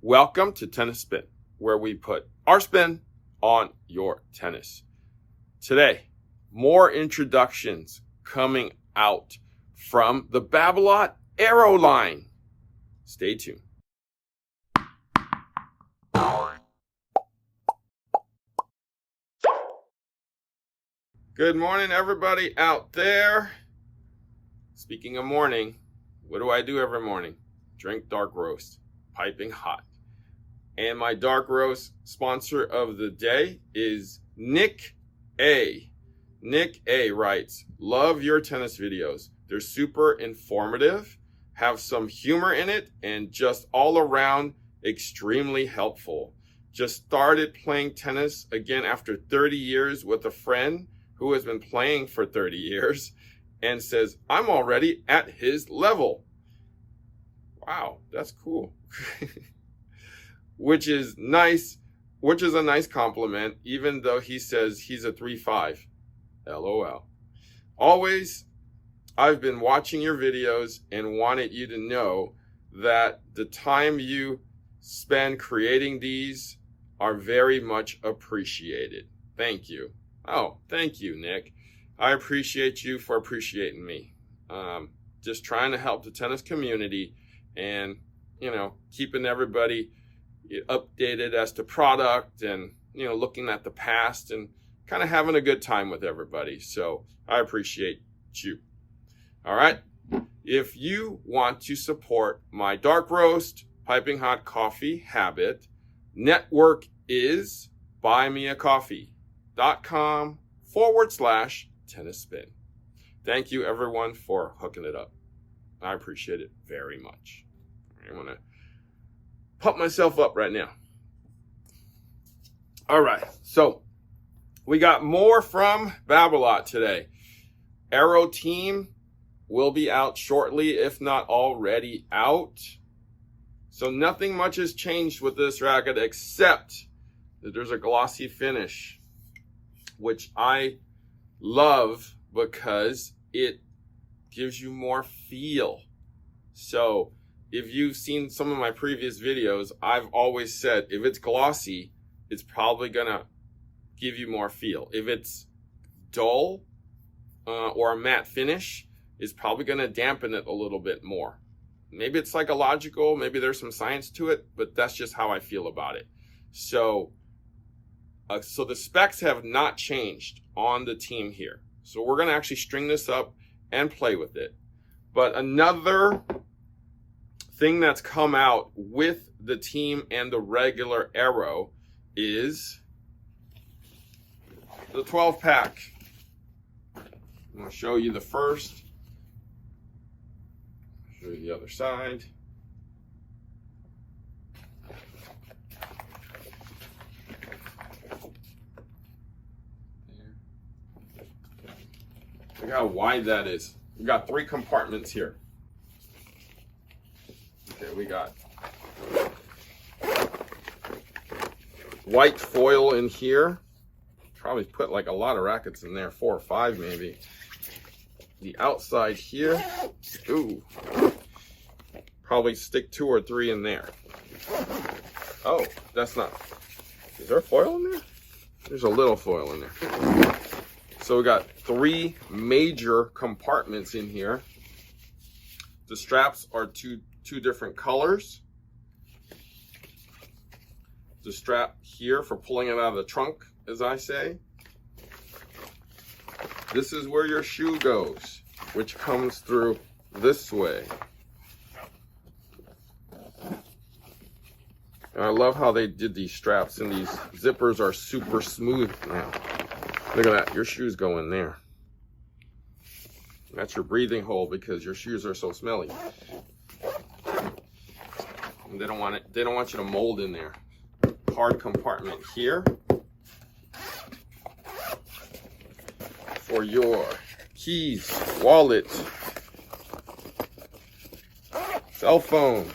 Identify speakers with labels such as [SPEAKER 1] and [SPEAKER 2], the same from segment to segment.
[SPEAKER 1] Welcome to Tennis Spin, where we put our spin on your tennis. Today, more introductions coming out from the Babolat Aero line. Stay tuned. Good morning, everybody out there. Speaking of morning, what do I do every morning? Drink dark roast, piping hot. And my dark roast sponsor of the day is Nick A. Nick A writes, love your tennis videos. They're super informative, have some humor in it, and just all around extremely helpful. Just started playing tennis again after 30 years with a friend who has been playing for 30 years and says, I'm already at his level. Wow, that's cool. Which is nice, which is a nice compliment, even though he says he's a 3.5. LOL. Always, I've been watching your videos and wanted you to know that the time you spend creating these are very much appreciated. Thank you. Oh, thank you, Nick. I appreciate you for appreciating me. Just trying to help the tennis community and, keeping everybody updated as to product and, looking at the past and kind of having a good time with everybody. So I appreciate you. All right. If you want to support my dark roast, piping hot coffee habit, network is buymeacoffee.com/tennis spin. Thank you, everyone, for hooking it up. I appreciate it very much. I want to pump myself up right now. All right, so we got more from Babolat today. Aero team will be out shortly, if not already out. So nothing much has changed with this racket except that there's a glossy finish, which I love because it gives you more feel. So if you've seen some of my previous videos, I've always said if it's glossy, it's probably gonna give you more feel. If it's dull or a matte finish, it's probably gonna dampen it a little bit more. Maybe it's psychological, maybe there's some science to it, but that's just how I feel about it. So the specs have not changed on the team here. So we're gonna actually string this up and play with it. But another thing that's come out with the team and the regular Aero is the 12 pack. I'm gonna show you the first. Show you the other side. Look how wide that is. We got 3 compartments here. Okay, we got white foil in here. Probably put like a lot of rackets in there, 4 or 5 maybe. The outside here, ooh, probably stick 2 or 3 in there. Oh, that's not, is there foil in there? There's a little foil in there. So we got 3 major compartments in here. The straps are two different colors. The strap here for pulling it out of the trunk, as I say. This is where your shoe goes, which comes through this way. And I love how they did these straps, and these zippers are super smooth now. Look at that, your shoes go in there. That's your breathing hole because your shoes are so smelly. And they don't want you to mold in there. Hard compartment here for your keys, wallet, cell phone.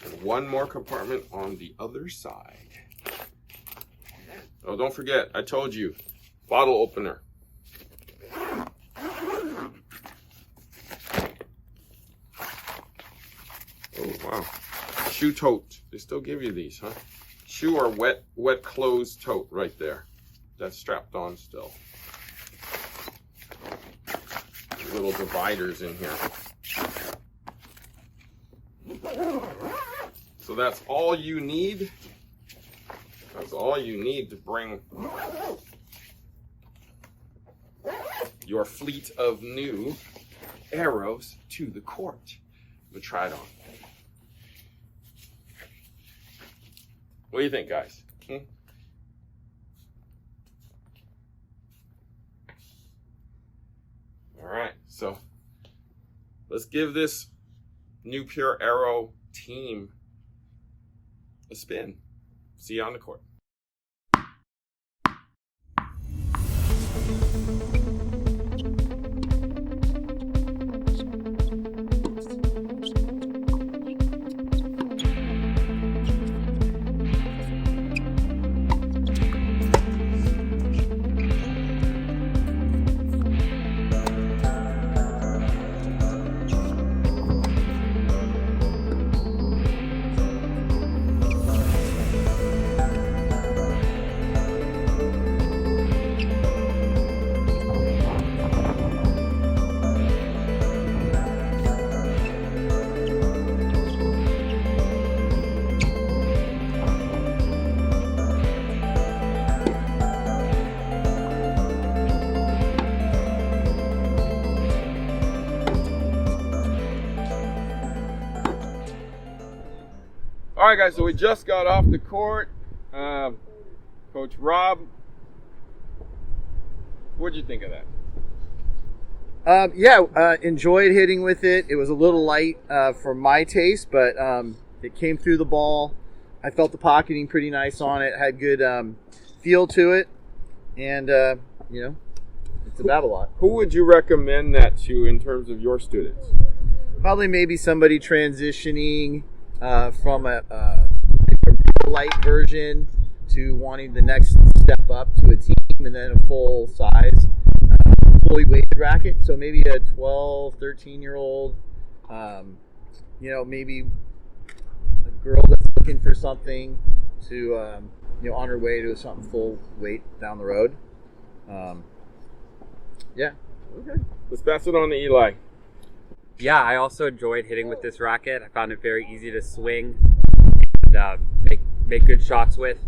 [SPEAKER 1] And one more compartment on the other side. Oh, don't forget, I told you, bottle opener. Oh, wow. Shoe tote. They still give you these, huh? Shoe or wet clothes tote right there. That's strapped on still. Little dividers in here. So that's all you need. That's all you need to bring your fleet of new Aeros to the court. We'll try it on. What do you think, guys? All right, so let's give this new Pure Aero team a spin. See you on the court. All right, guys, so we just got off the court. Coach Rob, what'd you think of that?
[SPEAKER 2] Enjoyed hitting with it. It was a little light for my taste, but it came through the ball. I felt the pocketing pretty nice on it. Had good feel to it, and it's a Babolat.
[SPEAKER 1] Who would you recommend that to in terms of your students?
[SPEAKER 2] Probably maybe somebody transitioning from a light version to wanting the next step up to a team, and then a full size, fully weighted racket. So maybe a 12, 13-year-old, maybe a girl that's looking for something to, on her way to something full weight down the road.
[SPEAKER 1] Okay. Let's pass it on to Eli.
[SPEAKER 3] Yeah, I also enjoyed hitting with this racket. I found it very easy to swing and make good shots with.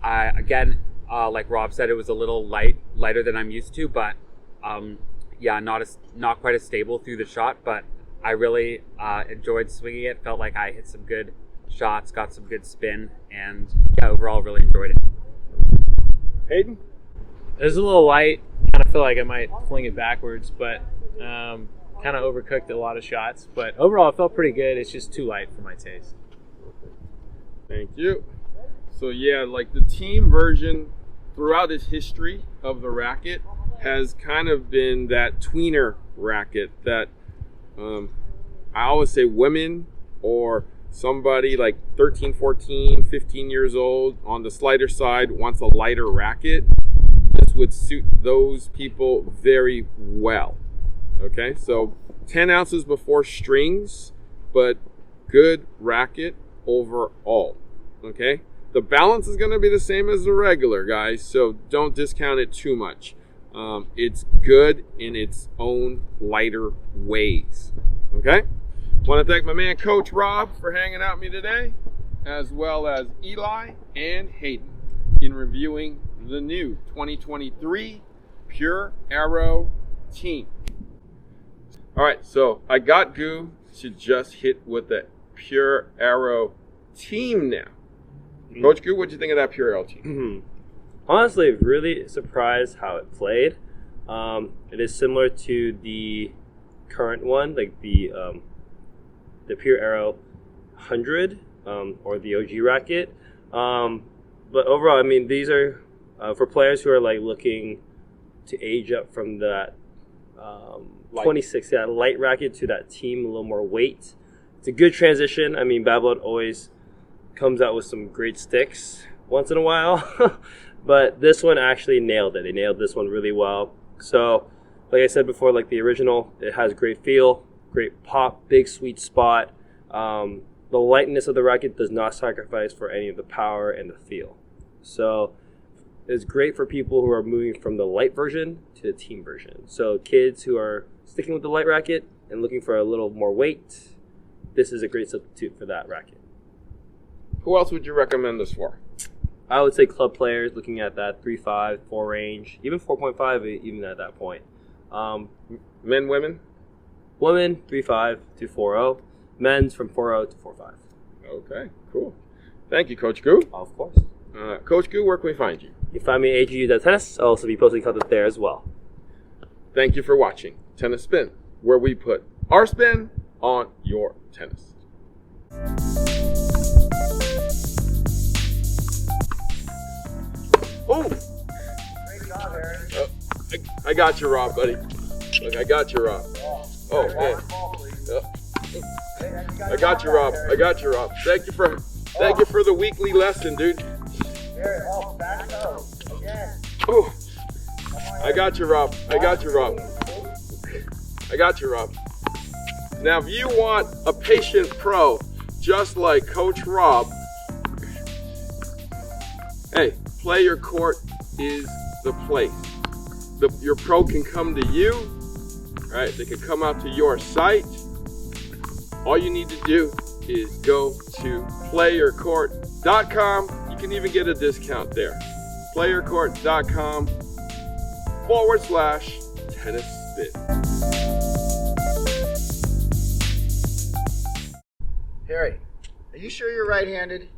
[SPEAKER 3] Like Rob said, it was a little lighter than I'm used to, but not quite as stable through the shot. But I really enjoyed swinging it. Felt like I hit some good shots, got some good spin, and overall really enjoyed it.
[SPEAKER 1] Haden?
[SPEAKER 4] It was a little light. Kind of feel like I might fling it backwards, but kind of overcooked a lot of shots. But overall, it felt pretty good. It's just too light for my taste.
[SPEAKER 1] Thank you. So yeah, like the team version throughout its history of the racket has kind of been that tweener racket that I always say women or somebody like 13, 14, 15 years old on the slighter side wants a lighter racket. This would suit those people very well. Okay, so 10 ounces before strings, but good racket overall. Okay, the balance is going to be the same as the regular, guys, so don't discount it too much. It's good in its own lighter ways. Okay, want to thank my man Coach Rob for hanging out with me today, as well as Eli and Haden in reviewing the new 2023 Pure Aero team. All right, so I got Goo to just hit with the Pure Aero team now. Coach Goo, what'd you think of that Pure Aero team?
[SPEAKER 5] Honestly, really surprised how it played. It is similar to the current one, like the Pure Aero 100 or the OG racket. But overall, I mean, these are for players who are like looking to age up from that 26, light racket to that team, a little more weight. It's a good transition. I mean, Babolat always comes out with some great sticks once in a while, but this one actually nailed it. They nailed this one really well. So, like I said before, like the original, it has great feel, great pop, big sweet spot. the lightness of the racket does not sacrifice for any of the power and the feel. So it's great for people who are moving from the light version to the team version. So kids who are sticking with the light racket and looking for a little more weight, this is a great substitute for that racket.
[SPEAKER 1] Who else would you recommend this for?
[SPEAKER 5] I would say club players looking at that 3.5, 4 range, even 4.5 even at that point.
[SPEAKER 1] Men, women?
[SPEAKER 5] Women, 3.5 to 4.0. Men's from 4.0 to 4.5.
[SPEAKER 1] Okay, cool. Thank you, Coach Gu.
[SPEAKER 5] Of course.
[SPEAKER 1] Coach Gu, where can we find you?
[SPEAKER 5] You can find me at AGU.tennis. I'll also be posting content there as well.
[SPEAKER 1] Thank you for watching Tennis Spin, where we put our spin on your tennis. Oh!
[SPEAKER 2] Great job, Aaron.
[SPEAKER 1] I got you, Rob, buddy. Look, I got you, Rob. Oh, man. I got you, Rob. I got you, Rob. Thank you for the weekly lesson, dude.
[SPEAKER 2] Aaron, back up. Again.
[SPEAKER 1] Oh, I got you, Rob. I got you, Rob. I got you, Rob. Now, if you want a patient pro just like Coach Rob, hey, Player Court is the place. Your pro can come to you, right? They can come out to your site. All you need to do is go to playercourt.com. You can even get a discount there. playercourt.com/tennis spin.
[SPEAKER 2] Harry, are you sure you're right-handed?